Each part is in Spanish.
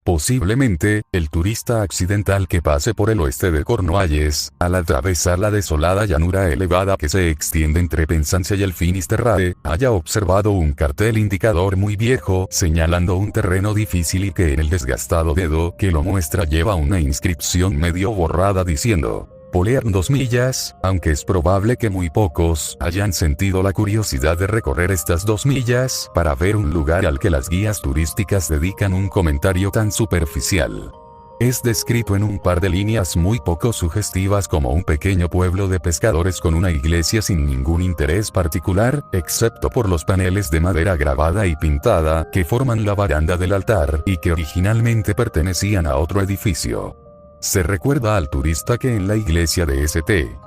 Posiblemente, el turista accidental que pase por el oeste de Cornualles, al atravesar la desolada llanura elevada que se extiende entre Penzance y el Finisterrae, haya observado un cartel indicador muy viejo señalando un terreno difícil y que en el desgastado dedo que lo muestra lleva una inscripción medio borrada diciendo: Polearn 2 millas, aunque es probable que muy pocos hayan sentido la curiosidad de recorrer estas 2 millas para ver un lugar al que las guías turísticas dedican un comentario tan superficial. Es descrito en un par de líneas muy poco sugestivas como un pequeño pueblo de pescadores con una iglesia sin ningún interés particular, excepto por los paneles de madera grabada y pintada que forman la baranda del altar y que originalmente pertenecían a otro edificio. Se recuerda al turista que en la iglesia de St.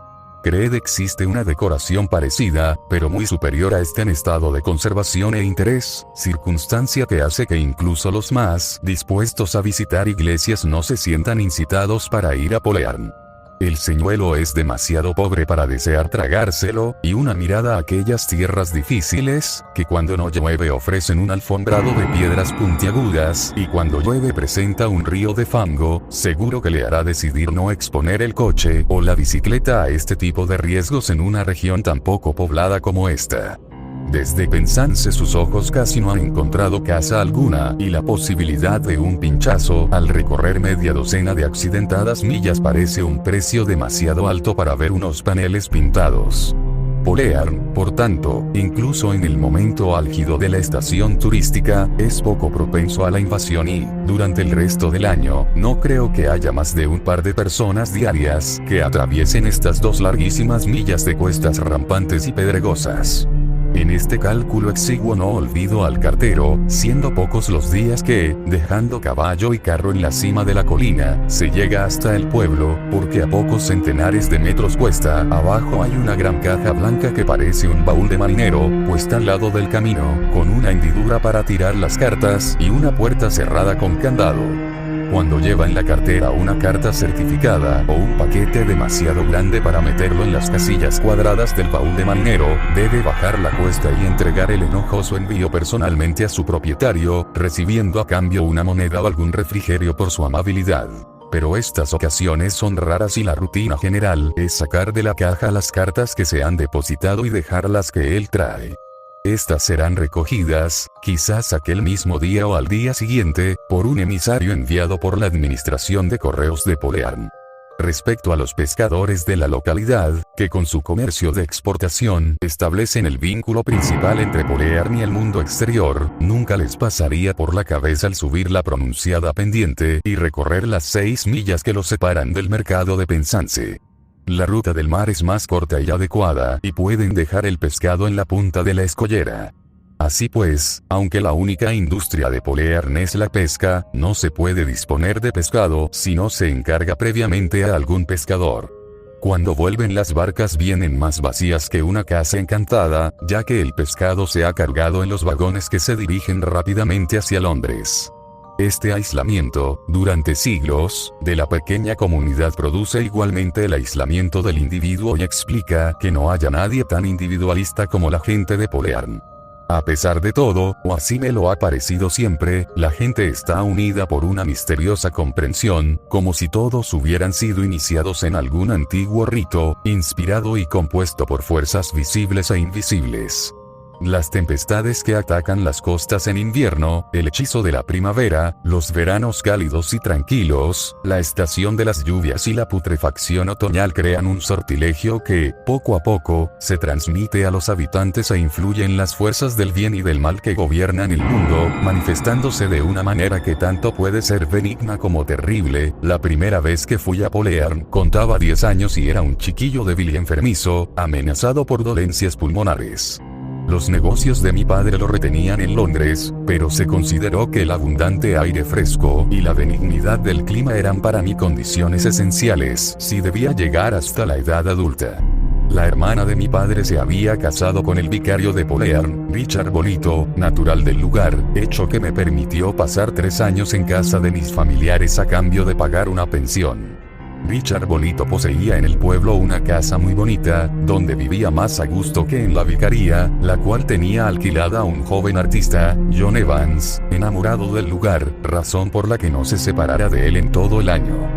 Cred existe una decoración parecida, pero muy superior a esta en estado de conservación e interés, circunstancia que hace que incluso los más dispuestos a visitar iglesias no se sientan incitados para ir a Polearn. El señuelo es demasiado pobre para desear tragárselo, y una mirada a aquellas tierras difíciles, que cuando no llueve ofrecen un alfombrado de piedras puntiagudas, y cuando llueve presenta un río de fango, seguro que le hará decidir no exponer el coche o la bicicleta a este tipo de riesgos en una región tan poco poblada como esta. Desde Penzance sus ojos casi no han encontrado casa alguna, y la posibilidad de un pinchazo al recorrer media docena de accidentadas millas parece un precio demasiado alto para ver unos paneles pintados. Polearn, por tanto, incluso en el momento álgido de la estación turística, es poco propenso a la invasión y, durante el resto del año, no creo que haya más de un par de personas diarias que atraviesen estas 2 larguísimas millas de cuestas rampantes y pedregosas. En este cálculo exiguo no olvido al cartero, siendo pocos los días que, dejando caballo y carro en la cima de la colina, se llega hasta el pueblo, porque a pocos centenares de metros cuesta abajo hay una gran caja blanca que parece un baúl de marinero, puesta al lado del camino, con una hendidura para tirar las cartas y una puerta cerrada con candado. Cuando lleva en la cartera una carta certificada o un paquete demasiado grande para meterlo en las casillas cuadradas del baúl de marinero, debe bajar la cuesta y entregar el enojoso envío personalmente a su propietario, recibiendo a cambio una moneda o algún refrigerio por su amabilidad. Pero estas ocasiones son raras y la rutina general es sacar de la caja las cartas que se han depositado y dejar las que él trae. Estas serán recogidas, quizás aquel mismo día o al día siguiente, por un emisario enviado por la Administración de Correos de Polearn. Respecto a los pescadores de la localidad, que con su comercio de exportación establecen el vínculo principal entre Polearn y el mundo exterior, nunca les pasaría por la cabeza el subir la pronunciada pendiente y recorrer las 6 millas que los separan del mercado de Penzance. La ruta del mar es más corta y adecuada, y pueden dejar el pescado en la punta de la escollera. Así pues, aunque la única industria de Polearn es la pesca, no se puede disponer de pescado si no se encarga previamente a algún pescador. Cuando vuelven las barcas vienen más vacías que una casa encantada, ya que el pescado se ha cargado en los vagones que se dirigen rápidamente hacia Londres. Este aislamiento, durante siglos, de la pequeña comunidad produce igualmente el aislamiento del individuo y explica que no haya nadie tan individualista como la gente de Polearn. A pesar de todo, o así me lo ha parecido siempre, la gente está unida por una misteriosa comprensión, como si todos hubieran sido iniciados en algún antiguo rito, inspirado y compuesto por fuerzas visibles e invisibles. Las tempestades que atacan las costas en invierno, el hechizo de la primavera, los veranos cálidos y tranquilos, la estación de las lluvias y la putrefacción otoñal crean un sortilegio que, poco a poco, se transmite a los habitantes e influye en las fuerzas del bien y del mal que gobiernan el mundo, manifestándose de una manera que tanto puede ser benigna como terrible. La primera vez que fui a Polearn, contaba 10 años y era un chiquillo débil y enfermizo, amenazado por dolencias pulmonares. Los negocios de mi padre lo retenían en Londres, pero se consideró que el abundante aire fresco y la benignidad del clima eran para mí condiciones esenciales si debía llegar hasta la edad adulta. La hermana de mi padre se había casado con el vicario de Polearn, Richard Bolito, natural del lugar, hecho que me permitió pasar 3 años en casa de mis familiares a cambio de pagar una pensión. Richard Bolito poseía en el pueblo una casa muy bonita, donde vivía más a gusto que en la vicaría, la cual tenía alquilada a un joven artista, John Evans, enamorado del lugar, razón por la que no se separara de él en todo el año.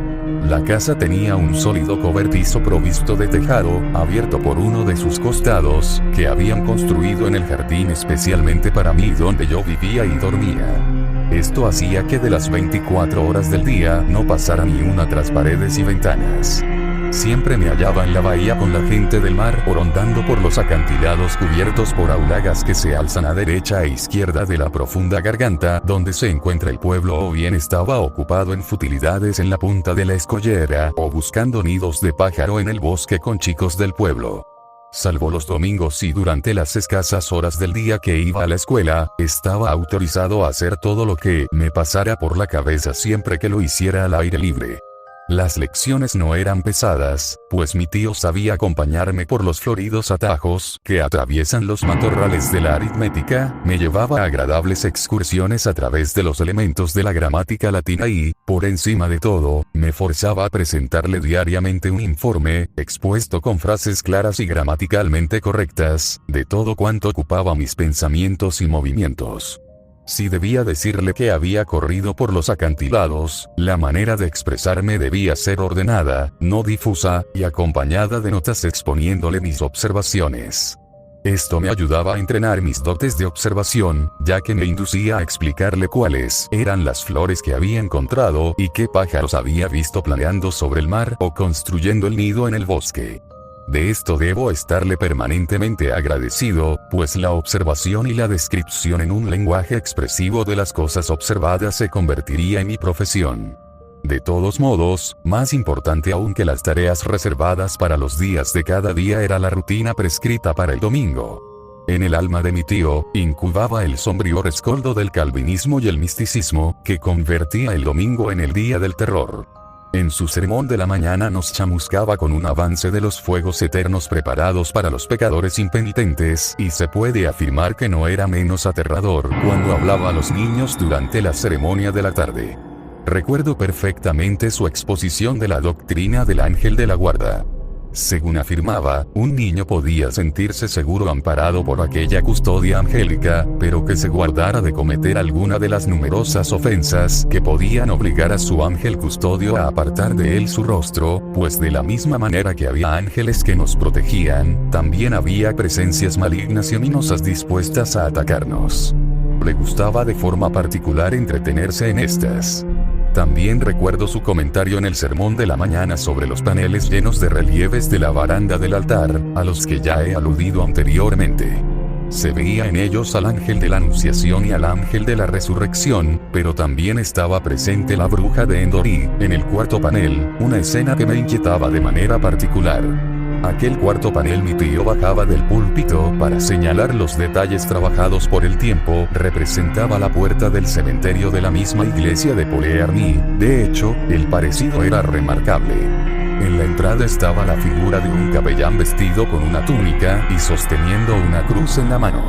La casa tenía un sólido cobertizo provisto de tejado, abierto por uno de sus costados, que habían construido en el jardín especialmente para mí, donde yo vivía y dormía. Esto hacía que de las 24 horas del día no pasara ni una tras paredes y ventanas. Siempre me hallaba en la bahía con la gente del mar o rondando por los acantilados cubiertos por aulagas que se alzan a derecha e izquierda de la profunda garganta donde se encuentra el pueblo, o bien estaba ocupado en futilidades en la punta de la escollera o buscando nidos de pájaro en el bosque con chicos del pueblo. Salvo los domingos y durante las escasas horas del día que iba a la escuela, estaba autorizado a hacer todo lo que me pasara por la cabeza siempre que lo hiciera al aire libre. Las lecciones no eran pesadas, pues mi tío sabía acompañarme por los floridos atajos que atraviesan los matorrales de la aritmética, me llevaba a agradables excursiones a través de los elementos de la gramática latina y, por encima de todo, me forzaba a presentarle diariamente un informe, expuesto con frases claras y gramaticalmente correctas, de todo cuanto ocupaba mis pensamientos y movimientos. Si debía decirle que había corrido por los acantilados, la manera de expresarme debía ser ordenada, no difusa, y acompañada de notas exponiéndole mis observaciones. Esto me ayudaba a entrenar mis dotes de observación, ya que me inducía a explicarle cuáles eran las flores que había encontrado y qué pájaros había visto planeando sobre el mar o construyendo el nido en el bosque. De esto debo estarle permanentemente agradecido, pues la observación y la descripción en un lenguaje expresivo de las cosas observadas se convertiría en mi profesión. De todos modos, más importante aún que las tareas reservadas para los días de cada día era la rutina prescrita para el domingo. En el alma de mi tío, incubaba el sombrío rescoldo del calvinismo y el misticismo, que convertía el domingo en el día del terror. En su sermón de la mañana nos chamuscaba con un avance de los fuegos eternos preparados para los pecadores impenitentes, y se puede afirmar que no era menos aterrador cuando hablaba a los niños durante la ceremonia de la tarde. Recuerdo perfectamente su exposición de la doctrina del ángel de la guarda. Según afirmaba, un niño podía sentirse seguro amparado por aquella custodia angélica, pero que se guardara de cometer alguna de las numerosas ofensas que podían obligar a su ángel custodio a apartar de él su rostro, pues de la misma manera que había ángeles que nos protegían, también había presencias malignas y ominosas dispuestas a atacarnos. Le gustaba de forma particular entretenerse en estas. También recuerdo su comentario en el sermón de la mañana sobre los paneles llenos de relieves de la baranda del altar, a los que ya he aludido anteriormente. Se veía en ellos al ángel de la Anunciación y al ángel de la Resurrección, pero también estaba presente la bruja de Endor y, en el cuarto panel, una escena que me inquietaba de manera particular. Aquel cuarto panel, mi tío bajaba del púlpito para señalar los detalles trabajados por el tiempo, representaba la puerta del cementerio de la misma iglesia de Pole-Arny. De hecho, el parecido era remarcable. En la entrada estaba la figura de un capellán vestido con una túnica y sosteniendo una cruz en la mano.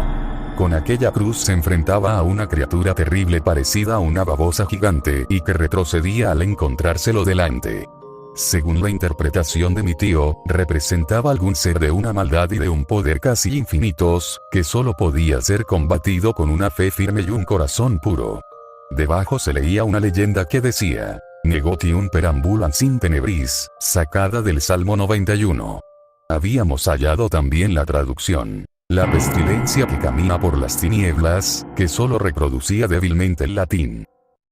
Con aquella cruz se enfrentaba a una criatura terrible parecida a una babosa gigante y que retrocedía al encontrárselo delante. Según la interpretación de mi tío, representaba algún ser de una maldad y de un poder casi infinitos, que solo podía ser combatido con una fe firme y un corazón puro. Debajo se leía una leyenda que decía: Negotium perambulans in tenebris, sacada del Salmo 91. Habíamos hallado también la traducción: la pestilencia que camina por las tinieblas, que solo reproducía débilmente el latín.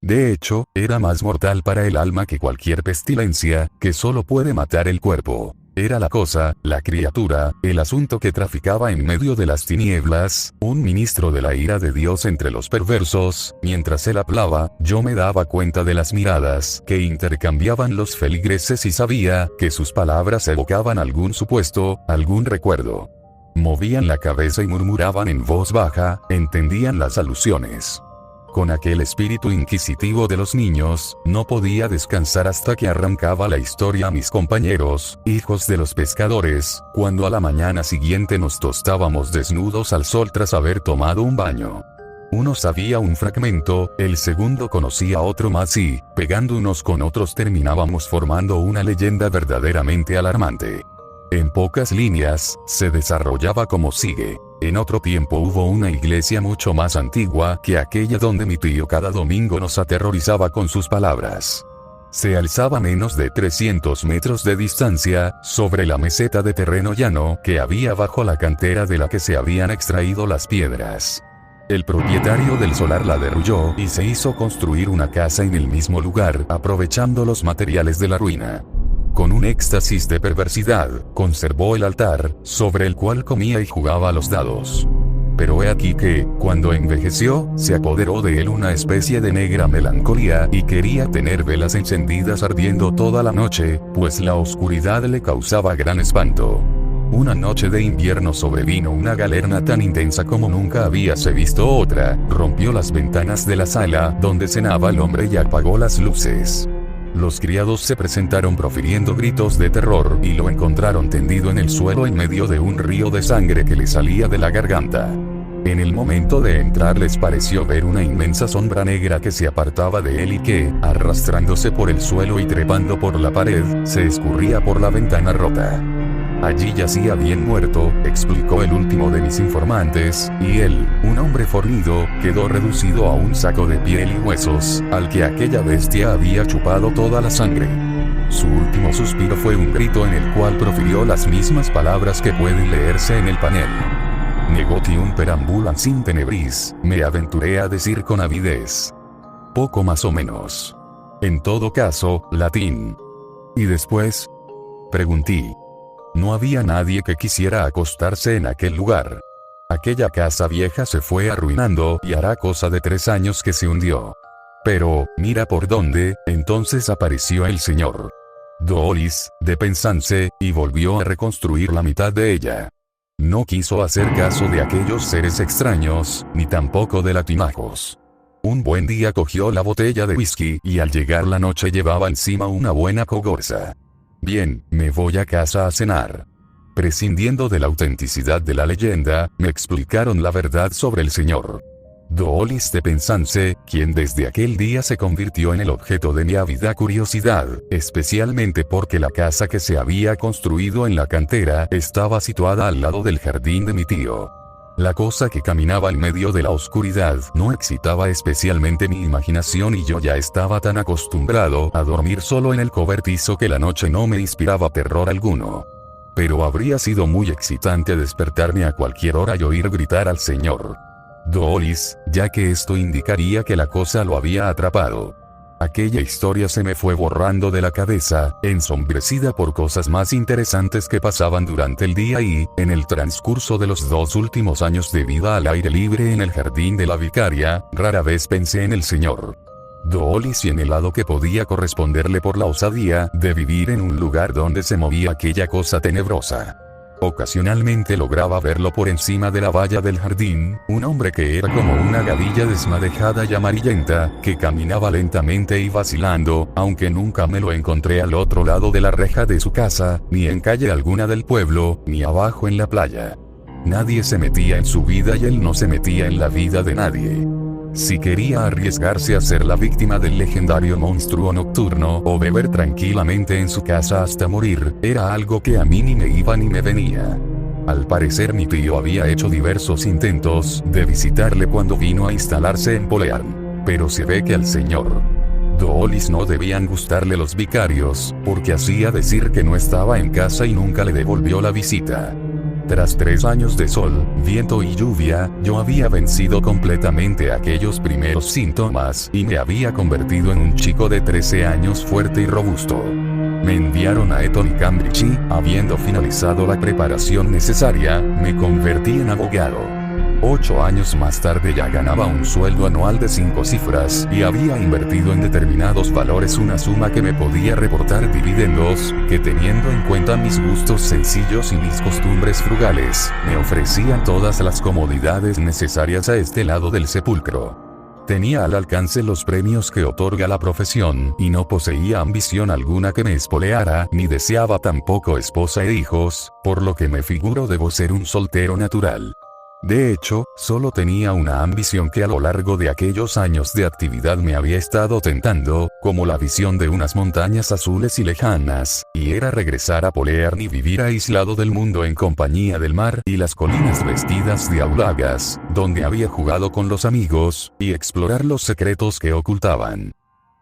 De hecho, era más mortal para el alma que cualquier pestilencia, que solo puede matar el cuerpo. Era la cosa, la criatura, el asunto que traficaba en medio de las tinieblas, un ministro de la ira de Dios entre los perversos. Mientras él hablaba, yo me daba cuenta de las miradas que intercambiaban los feligreses y sabía que sus palabras evocaban algún supuesto, algún recuerdo. Movían la cabeza y murmuraban en voz baja, entendían las alusiones. Con aquel espíritu inquisitivo de los niños, no podía descansar hasta que arrancaba la historia a mis compañeros, hijos de los pescadores, cuando a la mañana siguiente nos tostábamos desnudos al sol tras haber tomado un baño. Uno sabía un fragmento, el segundo conocía otro más y, pegando unos con otros terminábamos formando una leyenda verdaderamente alarmante. En pocas líneas, se desarrollaba como sigue. En otro tiempo hubo una iglesia mucho más antigua que aquella donde mi tío cada domingo nos aterrorizaba con sus palabras. Se alzaba a menos de 300 metros de distancia, sobre la meseta de terreno llano que había bajo la cantera de la que se habían extraído las piedras. El propietario del solar la derruyó y se hizo construir una casa en el mismo lugar, aprovechando los materiales de la ruina. Con un éxtasis de perversidad, conservó el altar, sobre el cual comía y jugaba a los dados. Pero he aquí que, cuando envejeció, se apoderó de él una especie de negra melancolía y quería tener velas encendidas ardiendo toda la noche, pues la oscuridad le causaba gran espanto. Una noche de invierno sobrevino una galerna tan intensa como nunca habíase visto otra, rompió las ventanas de la sala donde cenaba el hombre y apagó las luces. Los criados se presentaron profiriendo gritos de terror y lo encontraron tendido en el suelo en medio de un río de sangre que le salía de la garganta. En el momento de entrar les pareció ver una inmensa sombra negra que se apartaba de él y que, arrastrándose por el suelo y trepando por la pared, se escurría por la ventana rota. Allí yacía bien muerto, explicó el último de mis informantes, y él, un hombre fornido, quedó reducido a un saco de piel y huesos, al que aquella bestia había chupado toda la sangre. Su último suspiro fue un grito en el cual profirió las mismas palabras que pueden leerse en el panel. Negotium perambulant sin tenebris, me aventuré a decir con avidez. Poco más o menos. En todo caso, latín. ¿Y después? Pregunté. No había nadie que quisiera acostarse en aquel lugar. Aquella casa vieja se fue arruinando y hará cosa de 3 años que se hundió. Pero, mira por dónde, entonces apareció el señor Doolis, de Penzance, y volvió a reconstruir la mitad de ella. No quiso hacer caso de aquellos seres extraños, ni tampoco de latimajos. Un buen día cogió la botella de whisky y al llegar la noche llevaba encima una buena cogorza. Bien, me voy a casa a cenar. Prescindiendo de la autenticidad de la leyenda, me explicaron la verdad sobre el señor Doolis de Penzance, quien desde aquel día se convirtió en el objeto de mi ávida curiosidad, especialmente porque la casa que se había construido en la cantera estaba situada al lado del jardín de mi tío. La cosa que caminaba en medio de la oscuridad no excitaba especialmente mi imaginación y yo ya estaba tan acostumbrado a dormir solo en el cobertizo que la noche no me inspiraba terror alguno. Pero habría sido muy excitante despertarme a cualquier hora y oír gritar al señor Doolis, ya que esto indicaría que la cosa lo había atrapado. Aquella historia se me fue borrando de la cabeza, ensombrecida por cosas más interesantes que pasaban durante el día y, en el transcurso de los 2 últimos años de vida al aire libre en el jardín de la vicaria, rara vez pensé en el señor Doolis y en el lado que podía corresponderle por la osadía de vivir en un lugar donde se movía aquella cosa tenebrosa. Ocasionalmente lograba verlo por encima de la valla del jardín, un hombre que era como una gavilla desmadejada y amarillenta, que caminaba lentamente y vacilando, aunque nunca me lo encontré al otro lado de la reja de su casa, ni en calle alguna del pueblo, ni abajo en la playa. Nadie se metía en su vida y él no se metía en la vida de nadie. Si quería arriesgarse a ser la víctima del legendario monstruo nocturno o beber tranquilamente en su casa hasta morir, era algo que a mí ni me iba ni me venía. Al parecer mi tío había hecho diversos intentos de visitarle cuando vino a instalarse en Polearm, pero se ve que al señor Doolis no debían gustarle los vicarios, porque hacía decir que no estaba en casa y nunca le devolvió la visita. Tras 3 años de sol, viento y lluvia, yo había vencido completamente aquellos primeros síntomas y me había convertido en un chico de 13 años fuerte y robusto. Me enviaron a Eton y Cambridge y, habiendo finalizado la preparación necesaria, me convertí en abogado. 8 años más tarde ya ganaba un sueldo anual de 5 cifras y había invertido en determinados valores una suma que me podía reportar dividendos, que teniendo en cuenta mis gustos sencillos y mis costumbres frugales, me ofrecían todas las comodidades necesarias a este lado del sepulcro. Tenía al alcance los premios que otorga la profesión y no poseía ambición alguna que me espoleara, ni deseaba tampoco esposa e hijos, por lo que me figuro debo ser un soltero natural. De hecho, solo tenía una ambición que a lo largo de aquellos años de actividad me había estado tentando, como la visión de unas montañas azules y lejanas, y era regresar a Polearn y vivir aislado del mundo en compañía del mar y las colinas vestidas de aulagas, donde había jugado con los amigos, y explorar los secretos que ocultaban.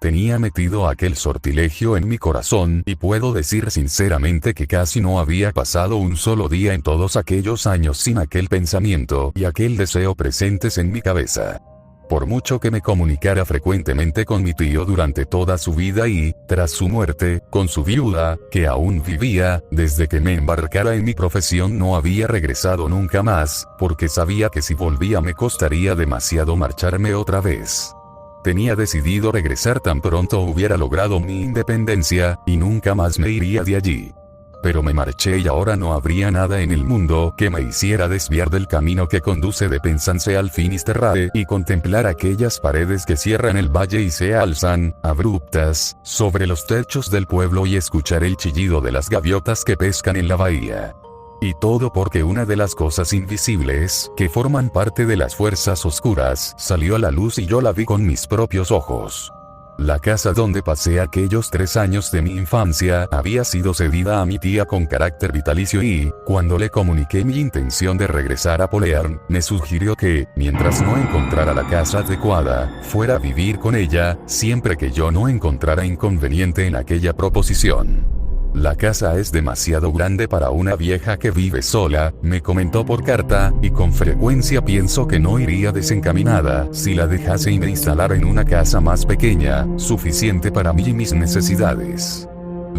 Tenía metido aquel sortilegio en mi corazón y puedo decir sinceramente que casi no había pasado un solo día en todos aquellos años sin aquel pensamiento y aquel deseo presentes en mi cabeza. Por mucho que me comunicara frecuentemente con mi tío durante toda su vida y, tras su muerte, con su viuda, que aún vivía, desde que me embarcara en mi profesión no había regresado nunca más, porque sabía que si volvía me costaría demasiado marcharme otra vez. Tenía decidido regresar tan pronto hubiera logrado mi independencia, y nunca más me iría de allí. Pero me marché y ahora no habría nada en el mundo que me hiciera desviar del camino que conduce de Penzance al Finisterrae y contemplar aquellas paredes que cierran el valle y se alzan, abruptas, sobre los techos del pueblo y escuchar el chillido de las gaviotas que pescan en la bahía. Y todo porque una de las cosas invisibles, que forman parte de las fuerzas oscuras, salió a la luz y yo la vi con mis propios ojos. La casa donde pasé aquellos 3 años de mi infancia había sido cedida a mi tía con carácter vitalicio y, cuando le comuniqué mi intención de regresar a Polearn, me sugirió que, mientras no encontrara la casa adecuada, fuera a vivir con ella, siempre que yo no encontrara inconveniente en aquella proposición. La casa es demasiado grande para una vieja que vive sola, me comentó por carta, y con frecuencia pienso que no iría desencaminada si la dejase y me instalara en una casa más pequeña, suficiente para mí y mis necesidades.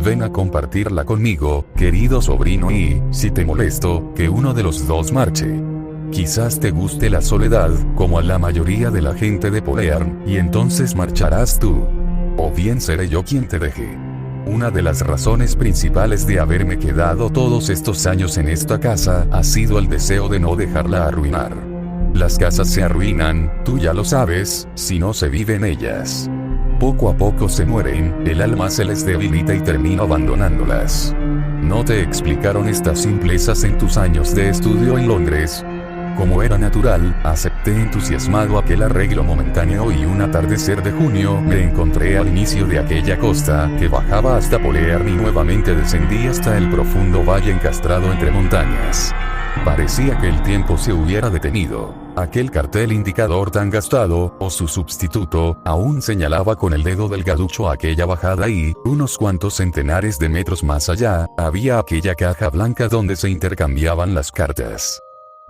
Ven a compartirla conmigo, querido sobrino y, si te molesto, que uno de los dos marche. Quizás te guste la soledad, como a la mayoría de la gente de Polearn, y entonces marcharás tú. O bien seré yo quien te deje. Una de las razones principales de haberme quedado todos estos años en esta casa ha sido el deseo de no dejarla arruinar. Las casas se arruinan, tú ya lo sabes, si no se vive en ellas. Poco a poco se mueren, el alma se les debilita y termino abandonándolas. ¿No te explicaron estas simplezas en tus años de estudio en Londres? Como era natural, acepté entusiasmado aquel arreglo momentáneo y un atardecer de junio me encontré al inicio de aquella costa que bajaba hasta Polearn y nuevamente descendía hasta el profundo valle encastrado entre montañas. Parecía que el tiempo se hubiera detenido. Aquel cartel indicador tan gastado, o su sustituto, aún señalaba con el dedo delgaducho aquella bajada y, unos cuantos centenares de metros más allá, había aquella caja blanca donde se intercambiaban las cartas.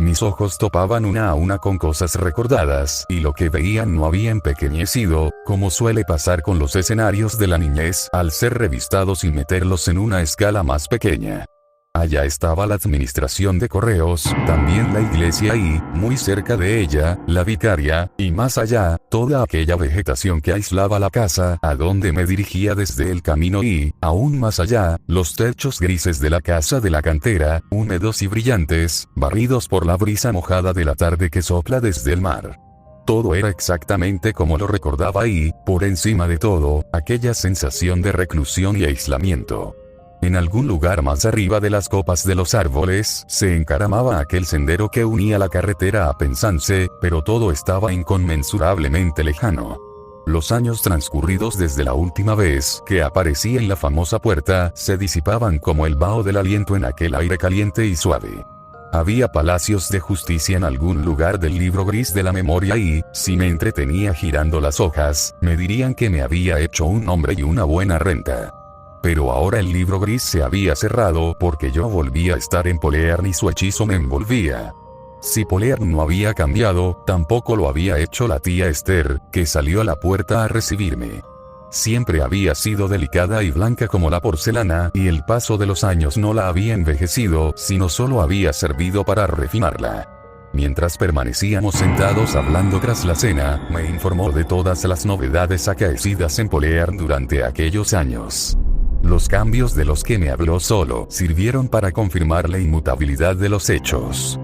Mis ojos topaban una a una con cosas recordadas, y lo que veían no había empequeñecido, como suele pasar con los escenarios de la niñez, al ser revistados y meterlos en una escala más pequeña. Allá estaba la administración de correos, también la iglesia y, muy cerca de ella, la vicaria, y más allá, toda aquella vegetación que aislaba la casa a donde me dirigía desde el camino y, aún más allá, los techos grises de la casa de la cantera, húmedos y brillantes, barridos por la brisa mojada de la tarde que sopla desde el mar. Todo era exactamente como lo recordaba y, por encima de todo, aquella sensación de reclusión y aislamiento. En algún lugar más arriba de las copas de los árboles, se encaramaba aquel sendero que unía la carretera a Penzance, pero todo estaba inconmensurablemente lejano. Los años transcurridos desde la última vez que aparecí en la famosa puerta, se disipaban como el vaho del aliento en aquel aire caliente y suave. Había palacios de justicia en algún lugar del libro gris de la memoria y, si me entretenía girando las hojas, me dirían que me había hecho un nombre y una buena renta. Pero ahora el libro gris se había cerrado porque yo volvía a estar en Polearn y su hechizo me envolvía. Si Polearn no había cambiado, tampoco lo había hecho la tía Esther, que salió a la puerta a recibirme. Siempre había sido delicada y blanca como la porcelana, y el paso de los años no la había envejecido, sino solo había servido para refinarla. Mientras permanecíamos sentados hablando tras la cena, me informó de todas las novedades acaecidas en Polearn durante aquellos años. Los cambios de los que me habló solo sirvieron para confirmar la inmutabilidad de los hechos.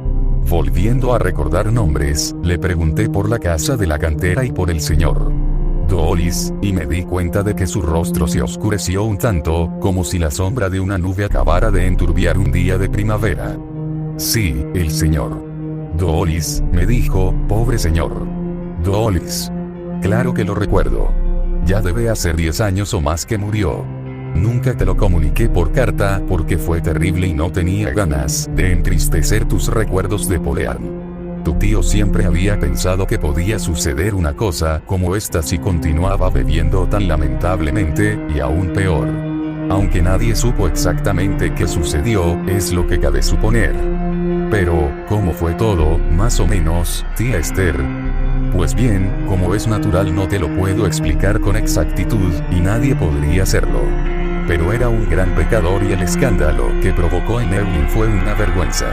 Volviendo a recordar nombres, le pregunté por la casa de la cantera y por el señor Dolis, y me di cuenta de que su rostro se oscureció un tanto, como si la sombra de una nube acabara de enturbiar un día de primavera. Sí, el señor Doolis, me dijo, pobre señor. Doolis. Claro que lo recuerdo. Ya debe hacer 10 años o más que murió. Nunca te lo comuniqué por carta porque fue terrible y no tenía ganas de entristecer tus recuerdos de Polearn. Tu tío siempre había pensado que podía suceder una cosa como esta si continuaba bebiendo tan lamentablemente, y aún peor. Aunque nadie supo exactamente qué sucedió, es lo que cabe suponer. Pero, ¿cómo fue todo, más o menos, tía Esther? Pues bien, como es natural no te lo puedo explicar con exactitud, y nadie podría hacerlo. Pero era un gran pecador y el escándalo que provocó en Evelyn fue una vergüenza.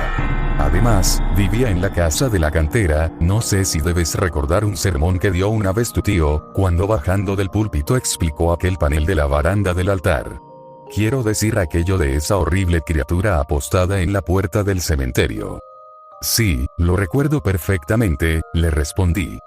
Además, vivía en la casa de la cantera. No sé si debes recordar un sermón que dio una vez tu tío, cuando bajando del púlpito explicó aquel panel de la baranda del altar. Quiero decir aquello de esa horrible criatura apostada en la puerta del cementerio. Sí, lo recuerdo perfectamente, le respondí.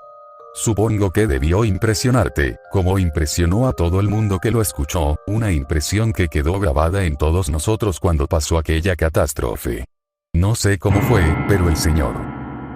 Supongo que debió impresionarte, como impresionó a todo el mundo que lo escuchó, una impresión que quedó grabada en todos nosotros cuando pasó aquella catástrofe. No sé cómo fue, pero el señor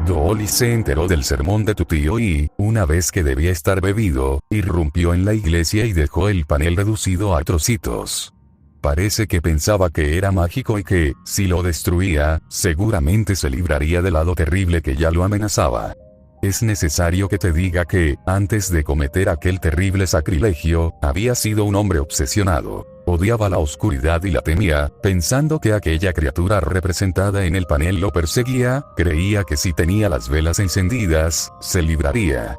Doolis se enteró del sermón de tu tío y, una vez que debía estar bebido, irrumpió en la iglesia y dejó el panel reducido a trocitos. Parece que pensaba que era mágico y que, si lo destruía, seguramente se libraría del hado terrible que ya lo amenazaba. Es necesario que te diga que, antes de cometer aquel terrible sacrilegio, había sido un hombre obsesionado. Odiaba la oscuridad y la temía, pensando que aquella criatura representada en el panel lo perseguía. Creía que si tenía las velas encendidas, se libraría.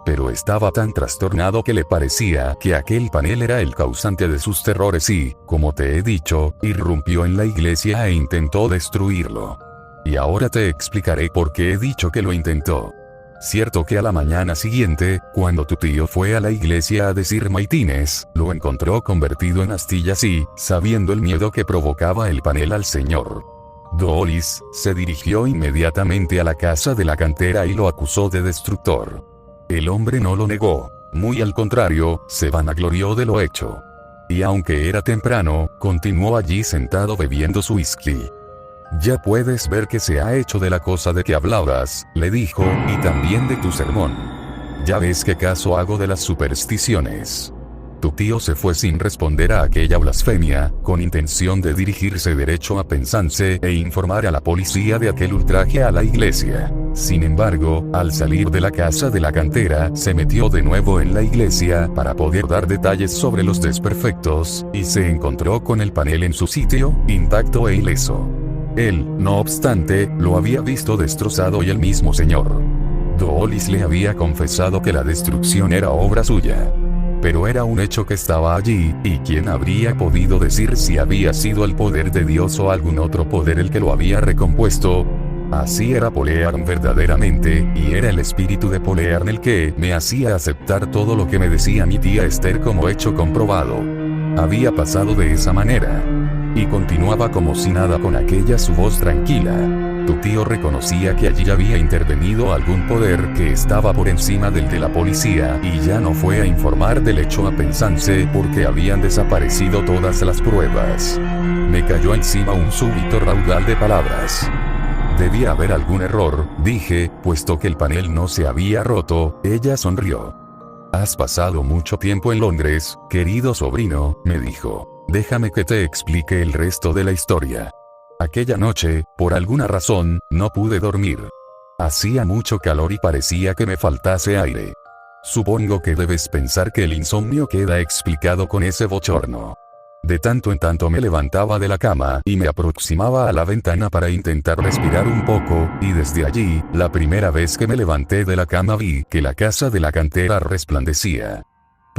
Pero estaba tan trastornado que le parecía que aquel panel era el causante de sus terrores y, como te he dicho, irrumpió en la iglesia e intentó destruirlo. Y ahora te explicaré por qué he dicho que lo intentó. Cierto que a la mañana siguiente, cuando tu tío fue a la iglesia a decir maitines, lo encontró convertido en astillas y, sabiendo el miedo que provocaba el panel al señor Doolis, se dirigió inmediatamente a la casa de la cantera y lo acusó de destructor. El hombre no lo negó, muy al contrario, se vanaglorió de lo hecho. Y aunque era temprano, continuó allí sentado bebiendo su whisky. Ya puedes ver que se ha hecho de la cosa de que hablabas, le dijo, y también de tu sermón. Ya ves qué caso hago de las supersticiones. Tu tío se fue sin responder a aquella blasfemia, con intención de dirigirse derecho a Penzance e informar a la policía de aquel ultraje a la iglesia. Sin embargo, al salir de la casa de la cantera, se metió de nuevo en la iglesia para poder dar detalles sobre los desperfectos, y se encontró con el panel en su sitio, intacto e ileso. Él, no obstante, lo había visto destrozado y el mismo señor Doolis le había confesado que la destrucción era obra suya. Pero era un hecho que estaba allí, y ¿quién habría podido decir si había sido el poder de Dios o algún otro poder el que lo había recompuesto? Así era Polearn verdaderamente, y era el espíritu de Polearn el que me hacía aceptar todo lo que me decía mi tía Esther como hecho comprobado. Había pasado de esa manera. Y continuaba como si nada con aquella su voz tranquila. Tu tío reconocía que allí había intervenido algún poder que estaba por encima del de la policía y ya no fue a informar del hecho a Penzance porque habían desaparecido todas las pruebas. Me cayó encima un súbito raudal de palabras. Debía haber algún error, dije, puesto que el panel no se había roto. Ella sonrió. Has pasado mucho tiempo en Londres, querido sobrino, me dijo. Déjame que te explique el resto de la historia. Aquella noche, por alguna razón, no pude dormir. Hacía mucho calor y parecía que me faltase aire. Supongo que debes pensar que el insomnio queda explicado con ese bochorno. De tanto en tanto me levantaba de la cama y me aproximaba a la ventana para intentar respirar un poco, y desde allí, la primera vez que me levanté de la cama vi que la casa de la cantera resplandecía.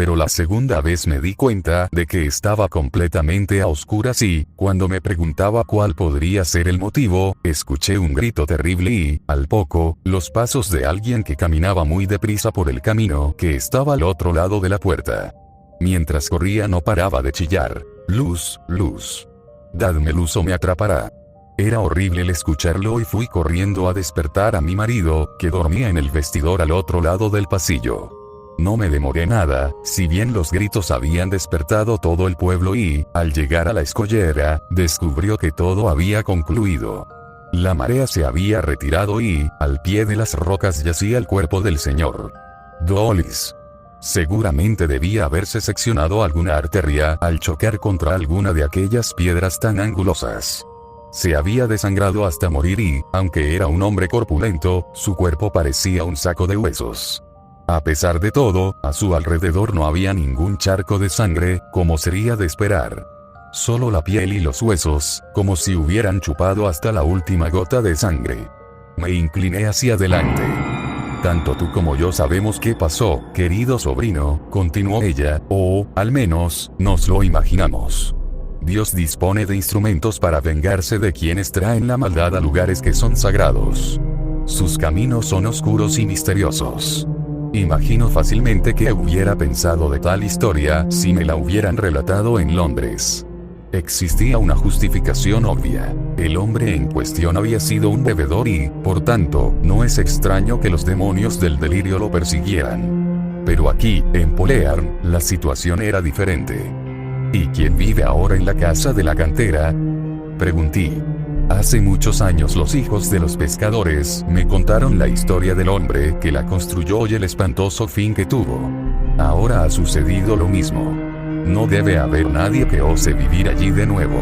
Pero la segunda vez me di cuenta de que estaba completamente a oscuras y, cuando me preguntaba cuál podría ser el motivo, escuché un grito terrible y, al poco, los pasos de alguien que caminaba muy deprisa por el camino que estaba al otro lado de la puerta. Mientras corría no paraba de chillar. Luz, luz. Dadme luz o me atrapará. Era horrible el escucharlo y fui corriendo a despertar a mi marido, que dormía en el vestidor al otro lado del pasillo. No me demoré nada, si bien los gritos habían despertado todo el pueblo y, al llegar a la escollera, descubrió que todo había concluido. La marea se había retirado y, al pie de las rocas yacía el cuerpo del señor Dawlis. Seguramente debía haberse seccionado alguna arteria al chocar contra alguna de aquellas piedras tan angulosas. Se había desangrado hasta morir y, aunque era un hombre corpulento, su cuerpo parecía un saco de huesos. A pesar de todo, a su alrededor no había ningún charco de sangre, como sería de esperar. Solo la piel y los huesos, como si hubieran chupado hasta la última gota de sangre. Me incliné hacia adelante. Tanto tú como yo sabemos qué pasó, querido sobrino, continuó ella, o, al menos, nos lo imaginamos. Dios dispone de instrumentos para vengarse de quienes traen la maldad a lugares que son sagrados. Sus caminos son oscuros y misteriosos. Imagino fácilmente que hubiera pensado de tal historia si me la hubieran relatado en Londres. Existía una justificación obvia. El hombre en cuestión había sido un bebedor y, por tanto, no es extraño que los demonios del delirio lo persiguieran. Pero aquí, en Polearn, la situación era diferente. ¿Y quién vive ahora en la casa de la cantera?, pregunté. Hace muchos años los hijos de los pescadores me contaron la historia del hombre que la construyó y el espantoso fin que tuvo. Ahora ha sucedido lo mismo. No debe haber nadie que ose vivir allí de nuevo.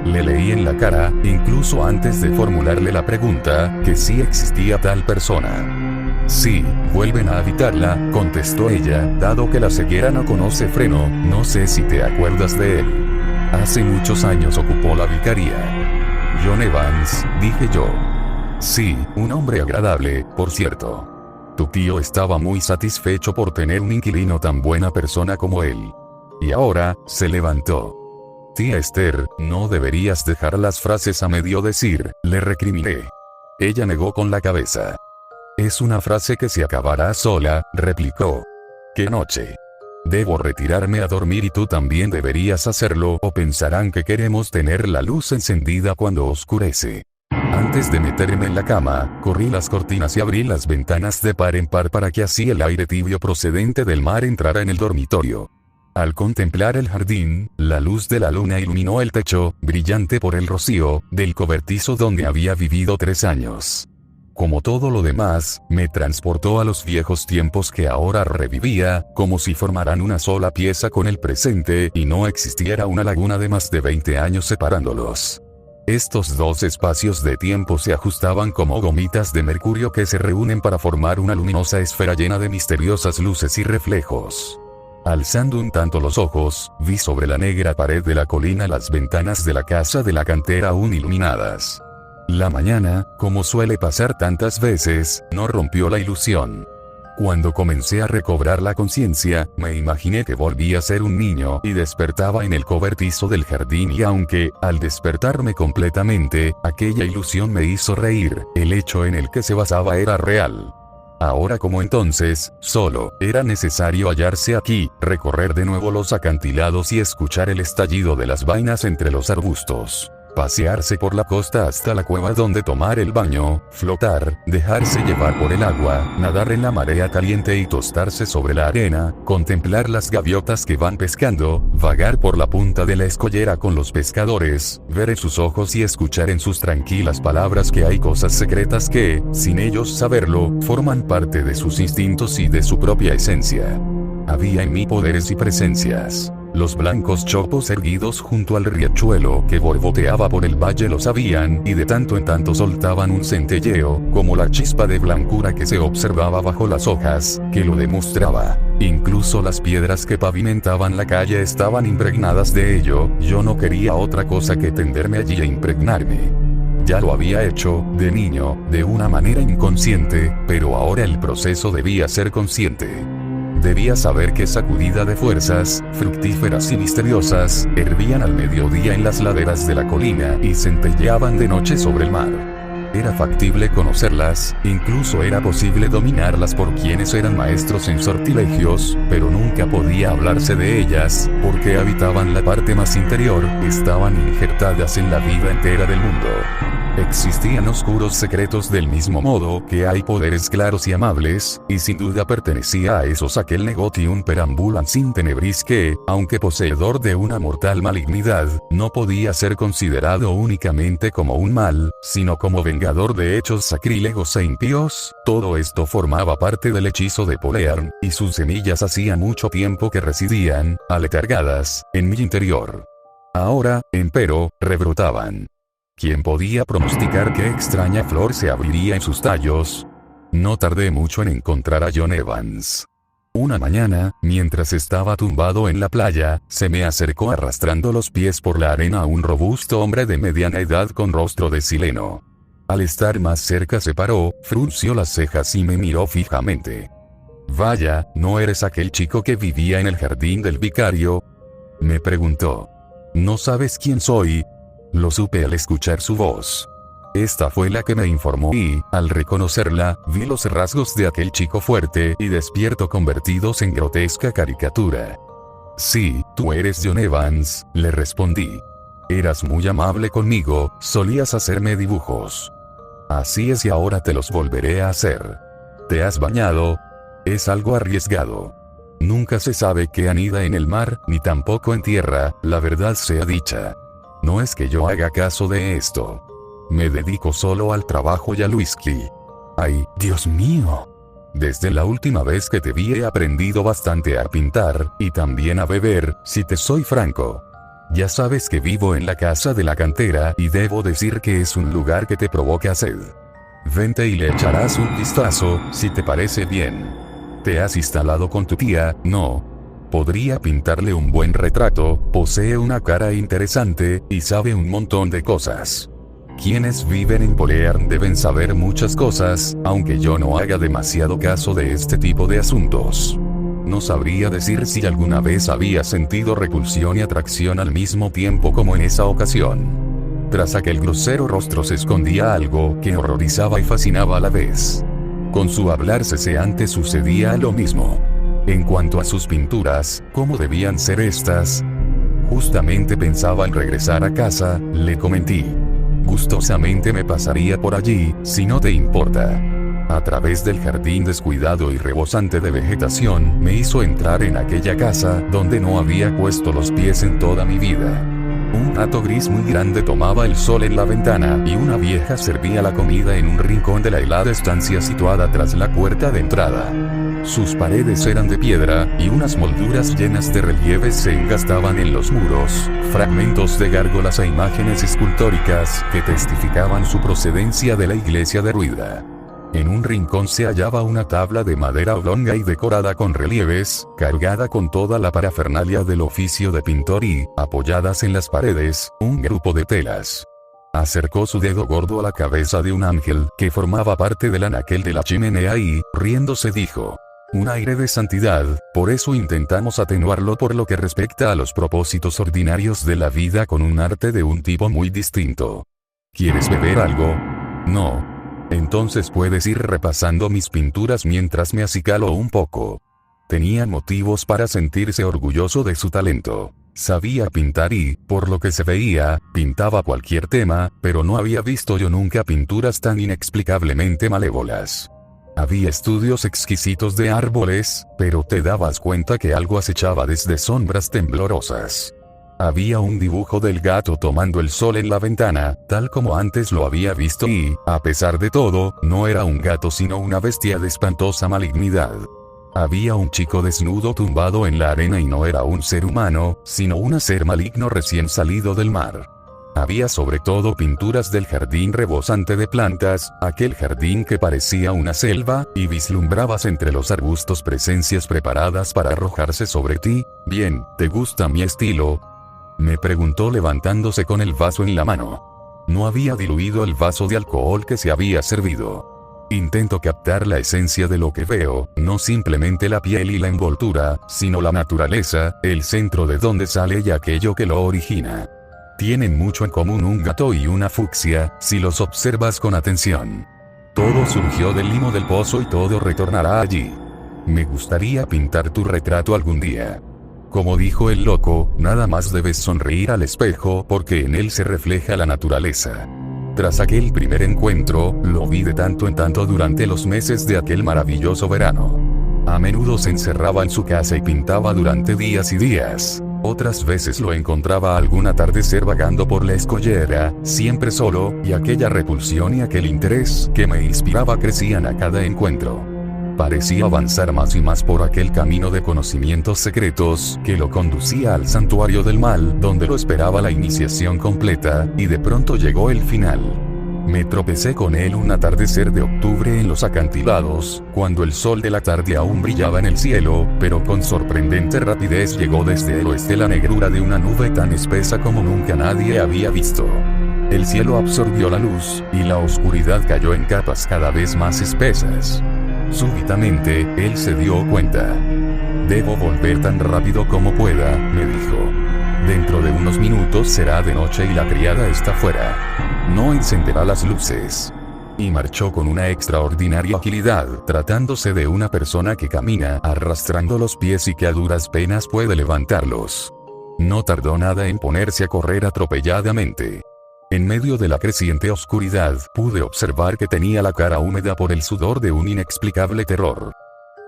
Le leí en la cara, incluso antes de formularle la pregunta, que sí existía tal persona. Sí, vuelven a habitarla, contestó ella, dado que la ceguera no conoce freno, no sé si te acuerdas de él. Hace muchos años ocupó la vicaría. John Evans, dije yo. Sí, un hombre agradable, por cierto. Tu tío estaba muy satisfecho por tener un inquilino tan buena persona como él. Y ahora, se levantó. Tía Esther, no deberías dejar las frases a medio decir, le recriminé. Ella negó con la cabeza. Es una frase que se acabará sola, replicó. ¡Qué noche! Debo retirarme a dormir y tú también deberías hacerlo o pensarán que queremos tener la luz encendida cuando oscurece. Antes de meterme en la cama, corrí las cortinas y abrí las ventanas de par en par para que así el aire tibio procedente del mar entrara en el dormitorio. Al contemplar el jardín, la luz de la luna iluminó el techo, brillante por el rocío, del cobertizo donde había vivido 3 años. Como todo lo demás, me transportó a los viejos tiempos que ahora revivía, como si formaran una sola pieza con el presente y no existiera una laguna de más de 20 años separándolos. Estos dos espacios de tiempo se ajustaban como gomitas de mercurio que se reúnen para formar una luminosa esfera llena de misteriosas luces y reflejos. Alzando un tanto los ojos, vi sobre la negra pared de la colina las ventanas de la casa de la cantera aún iluminadas. La mañana, como suele pasar tantas veces, no rompió la ilusión. Cuando comencé a recobrar la conciencia, me imaginé que volvía a ser un niño y despertaba en el cobertizo del jardín y aunque, al despertarme completamente, aquella ilusión me hizo reír, el hecho en el que se basaba era real. Ahora como entonces, solo era necesario hallarse aquí, recorrer de nuevo los acantilados y escuchar el estallido de las vainas entre los arbustos. Pasearse por la costa hasta la cueva donde tomar el baño, flotar, dejarse llevar por el agua, nadar en la marea caliente y tostarse sobre la arena, contemplar las gaviotas que van pescando, vagar por la punta de la escollera con los pescadores, ver en sus ojos y escuchar en sus tranquilas palabras que hay cosas secretas que, sin ellos saberlo, forman parte de sus instintos y de su propia esencia. Había en mí poderes y presencias. Los blancos chopos erguidos junto al riachuelo que borboteaba por el valle lo sabían y de tanto en tanto soltaban un centelleo, como la chispa de blancura que se observaba bajo las hojas, que lo demostraba. Incluso las piedras que pavimentaban la calle estaban impregnadas de ello. Yo no quería otra cosa que tenderme allí e impregnarme. Ya lo había hecho, de niño, de una manera inconsciente, pero ahora el proceso debía ser consciente. Debía saber que sacudida de fuerzas, fructíferas y misteriosas, hervían al mediodía en las laderas de la colina y centelleaban de noche sobre el mar. Era factible conocerlas, incluso era posible dominarlas por quienes eran maestros en sortilegios, pero nunca podía hablarse de ellas, porque habitaban la parte más interior, estaban injertadas en la vida entera del mundo. Existían oscuros secretos del mismo modo que hay poderes claros y amables, y sin duda pertenecía a esos aquel negotium perambulans in tenebris que, aunque poseedor de una mortal malignidad, no podía ser considerado únicamente como un mal, sino como vengador de hechos sacrílegos e impíos. Todo esto formaba parte del hechizo de Polearn, y sus semillas hacía mucho tiempo que residían, aletargadas, en mi interior. Ahora, empero, rebrotaban. ¿Quién podía pronosticar qué extraña flor se abriría en sus tallos? No tardé mucho en encontrar a John Evans. Una mañana, mientras estaba tumbado en la playa, se me acercó arrastrando los pies por la arena un robusto hombre de mediana edad con rostro de sileno. Al estar más cerca se paró, frunció las cejas y me miró fijamente. «Vaya, ¿no eres aquel chico que vivía en el jardín del vicario?», me preguntó. «¿No sabes quién soy?». Lo supe al escuchar su voz. Esta fue la que me informó y, al reconocerla, vi los rasgos de aquel chico fuerte y despierto convertidos en grotesca caricatura. «Sí, tú eres John Evans», le respondí. «Eras muy amable conmigo, solías hacerme dibujos. Así es y ahora te los volveré a hacer. ¿Te has bañado? Es algo arriesgado. Nunca se sabe qué anida en el mar, ni tampoco en tierra, la verdad sea dicha. No es que yo haga caso de esto. Me dedico solo al trabajo y al whisky. ¡Ay, Dios mío! Desde la última vez que te vi he aprendido bastante a pintar, y también a beber, si te soy franco. Ya sabes que vivo en la casa de la cantera y debo decir que es un lugar que te provoca sed. Vente y le echarás un vistazo, si te parece bien. ¿Te has instalado con tu tía? No. Podría pintarle un buen retrato, posee una cara interesante, y sabe un montón de cosas. Quienes viven en Polearn deben saber muchas cosas, aunque yo no haga demasiado caso de este tipo de asuntos. No sabría decir si alguna vez había sentido repulsión y atracción al mismo tiempo como en esa ocasión. Tras aquel grosero rostro se escondía algo que horrorizaba y fascinaba a la vez. Con su hablar ceseante sucedía lo mismo. En cuanto a sus pinturas, ¿cómo debían ser estas? Justamente pensaba en regresar a casa, le comenté. Gustosamente me pasaría por allí, si no te importa. A través del jardín descuidado y rebosante de vegetación, me hizo entrar en aquella casa donde no había puesto los pies en toda mi vida. Un gato gris muy grande tomaba el sol en la ventana y una vieja servía la comida en un rincón de la helada estancia situada tras la puerta de entrada. Sus paredes eran de piedra, y unas molduras llenas de relieves se engastaban en los muros, fragmentos de gárgolas e imágenes escultóricas que testificaban su procedencia de la iglesia derruida. En un rincón se hallaba una tabla de madera oblonga y decorada con relieves, cargada con toda la parafernalia del oficio de pintor y, apoyadas en las paredes, un grupo de telas. Acercó su dedo gordo a la cabeza de un ángel que formaba parte del anaquel de la chimenea y, riéndose dijo: «Un aire de santidad, por eso intentamos atenuarlo por lo que respecta a los propósitos ordinarios de la vida con un arte de un tipo muy distinto. ¿Quieres beber algo? No. Entonces puedes ir repasando mis pinturas mientras me acicalo un poco». Tenía motivos para sentirse orgulloso de su talento. Sabía pintar y, por lo que se veía, pintaba cualquier tema, pero no había visto yo nunca pinturas tan inexplicablemente malévolas. Había estudios exquisitos de árboles, pero te dabas cuenta que algo acechaba desde sombras temblorosas. Había un dibujo del gato tomando el sol en la ventana, tal como antes lo había visto y, a pesar de todo, no era un gato sino una bestia de espantosa malignidad. Había un chico desnudo tumbado en la arena y no era un ser humano, sino un ser maligno recién salido del mar. Había sobre todo pinturas del jardín rebosante de plantas, aquel jardín que parecía una selva, y vislumbrabas entre los arbustos presencias preparadas para arrojarse sobre ti. «Bien, ¿te gusta mi estilo?», me preguntó levantándose con el vaso en la mano. No había diluido el vaso de alcohol que se había servido. Intento captar la esencia de lo que veo, no simplemente la piel y la envoltura, sino la naturaleza, el centro de donde sale y aquello que lo origina. Tienen mucho en común un gato y una fucsia, si los observas con atención. Todo surgió del limo del pozo y todo retornará allí. Me gustaría pintar tu retrato algún día. Como dijo el loco, nada más debes sonreír al espejo porque en él se refleja la naturaleza. Tras aquel primer encuentro, lo vi de tanto en tanto durante los meses de aquel maravilloso verano. A menudo se encerraba en su casa y pintaba durante días y días. Otras veces lo encontraba algún atardecer vagando por la escollera, siempre solo, y aquella repulsión y aquel interés que me inspiraba crecían a cada encuentro. Parecía avanzar más y más por aquel camino de conocimientos secretos que lo conducía al santuario del mal, donde lo esperaba la iniciación completa, y de pronto llegó el final. Me tropecé con él un atardecer de octubre en los acantilados, cuando el sol de la tarde aún brillaba en el cielo, pero con sorprendente rapidez llegó desde el oeste la negrura de una nube tan espesa como nunca nadie había visto. El cielo absorbió la luz, y la oscuridad cayó en capas cada vez más espesas. Súbitamente, él se dio cuenta. «Debo volver tan rápido como pueda», me dijo. «Dentro de unos minutos será de noche y la criada está fuera. No encenderá las luces». Y marchó con una extraordinaria agilidad, tratándose de una persona que camina arrastrando los pies y que a duras penas puede levantarlos. No tardó nada en ponerse a correr atropelladamente. En medio de la creciente oscuridad, pude observar que tenía la cara húmeda por el sudor de un inexplicable terror.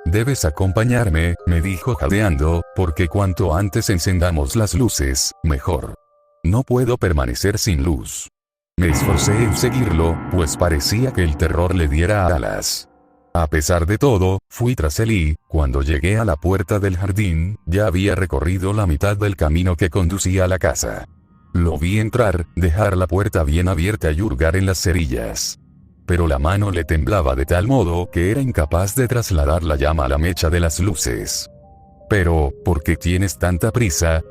«Debes acompañarme», me dijo jadeando, «porque cuanto antes encendamos las luces, mejor. No puedo permanecer sin luz». Me esforcé en seguirlo, pues parecía que el terror le diera alas. A pesar de todo, fui tras él y, cuando llegué a la puerta del jardín, ya había recorrido la mitad del camino que conducía a la casa. Lo vi entrar, dejar la puerta bien abierta y hurgar en las cerillas. Pero la mano le temblaba de tal modo que era incapaz de trasladar la llama a la mecha de las luces. «¿Pero, por qué tienes tanta prisa?»,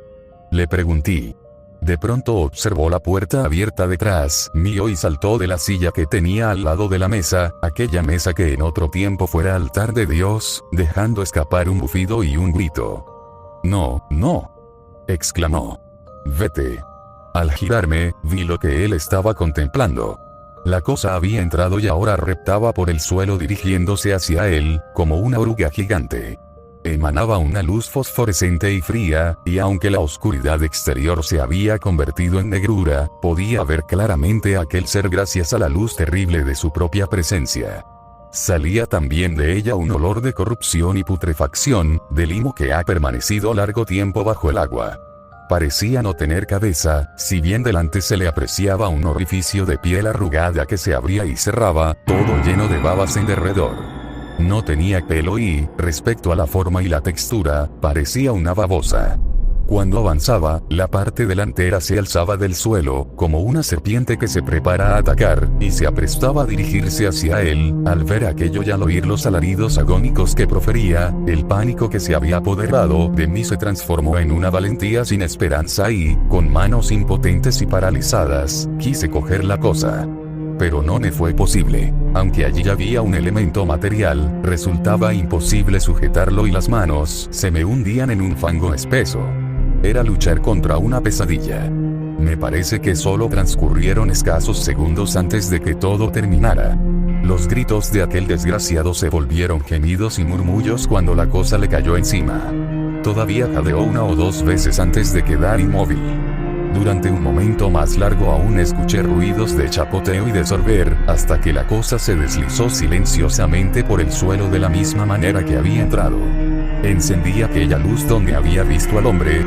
le pregunté. De pronto observó la puerta abierta detrás mío y saltó de la silla que tenía al lado de la mesa, aquella mesa que en otro tiempo fuera altar de Dios, dejando escapar un bufido y un grito. «No, no», exclamó. «Vete». Al girarme, vi lo que él estaba contemplando. La cosa había entrado y ahora reptaba por el suelo dirigiéndose hacia él, como una oruga gigante. Emanaba una luz fosforescente y fría, y aunque la oscuridad exterior se había convertido en negrura, podía ver claramente a aquel ser gracias a la luz terrible de su propia presencia. Salía también de ella un olor de corrupción y putrefacción, de limo que ha permanecido largo tiempo bajo el agua. Parecía no tener cabeza, si bien delante se le apreciaba un orificio de piel arrugada que se abría y cerraba, todo lleno de babas en derredor. No tenía pelo y, respecto a la forma y la textura, parecía una babosa. Cuando avanzaba, la parte delantera se alzaba del suelo, como una serpiente que se prepara a atacar, y se aprestaba a dirigirse hacia él. Al ver aquello y al oír los alaridos agónicos que profería, el pánico que se había apoderado de mí se transformó en una valentía sin esperanza y, con manos impotentes y paralizadas, quise coger la cosa. Pero no me fue posible. Aunque allí había un elemento material, resultaba imposible sujetarlo y las manos se me hundían en un fango espeso. Era luchar contra una pesadilla. Me parece que solo transcurrieron escasos segundos antes de que todo terminara. Los gritos de aquel desgraciado se volvieron gemidos y murmullos cuando la cosa le cayó encima. Todavía jadeó una o dos veces antes de quedar inmóvil. Durante un momento más largo aún escuché ruidos de chapoteo y de sorber, hasta que la cosa se deslizó silenciosamente por el suelo de la misma manera que había entrado. Encendí aquella luz donde había visto al hombre,